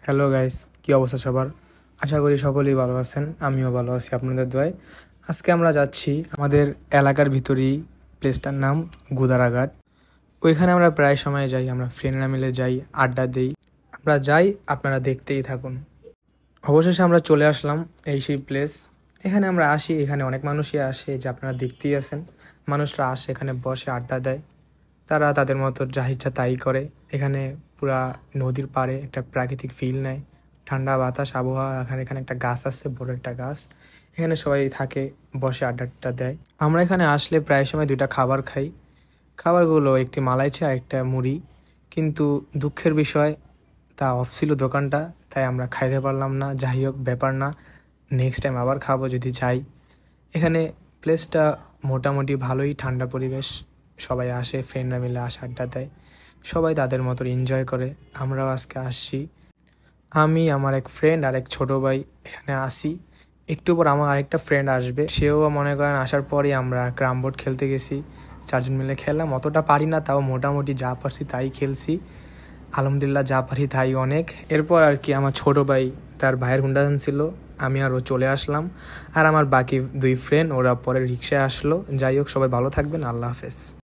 Hello guys, কি অবস্থা সবার? আশা করি সকলেই ভালো আছেন। আমিও ভালো আছি আপনাদের দোয়ায়। আজকে আমরা যাচ্ছি আমাদের এলাকার ভিতরেই, প্লেসটার নাম গুদারাঘাট। ওইখানে আমরা প্রায় সময় যাই, আমরা ফ্রেন্ডরা মিলে যাই, আড্ডা দিই। আমরা যাই, আপনারা দেখতেই থাকুন। অবশেষে আমরা চলে আসলাম এই সেই প্লেস। এখানে আমরা আসি, এখানে অনেক মানুষই আসে, যে আপনারা দেখতেই আছেন। মানুষরা আসে, এখানে বসে আড্ডা দেয়। তারা তাদের মতো যা ইচ্ছা তাই করে। এখানে পুরা নদীর পাড়ে একটা প্রাকৃতিক ফিল নেয়, ঠান্ডা বাতাস, আবহাওয়া। এখানে এখানে একটা গাছ আছে, বড় একটা গাছ। এখানে সবাই থাকে, বসে আড্ডাটা দেয়। আমরা এখানে আসলে প্রায় সময় দুইটা খাবার খাই। খাবারগুলো একটি মালাই চা, একটা মুড়ি। কিন্তু দুঃখের বিষয়, তা অফ ছিল দোকানটা, তাই আমরা খাইতে পারলাম না। যাই হোক, ব্যাপার না, নেক্সট টাইম আবার খাবো যদি চাই। এখানে প্লেসটা মোটামুটি ভালোই, ঠান্ডা পরিবেশ। সবাই আসে, ফ্রেন্ডরা মিলে আসে, আড্ডা দেয়। সবাই তাদের মতো এনজয় করে। আমরাও আজকে আসছি। আমি, আমার এক ফ্রেন্ড আর এক ছোটো ভাই এখানে আসি। একটু পর আমার আরেকটা ফ্রেন্ড আসবে, সেও মনে করেন আসার পরই আমরা ক্যারাম বোর্ড খেলতে গেছি। চারজন মিলে খেললাম, অতটা পারি না, তাও মোটামুটি যা পারছি তাই খেলছি। আলহামদুলিল্লাহ, যা পারি তাই অনেক। এরপর আর কি, আমার ছোটো ভাই, তার ভাইয়ের হুন্ডা ছিল, আমি আরও চলে আসলাম। আর আমার বাকি দুই ফ্রেন্ড, ওরা পরে রিক্সায় আসলো। যাই হোক, সবাই ভালো থাকবেন, আল্লাহ হাফেজ।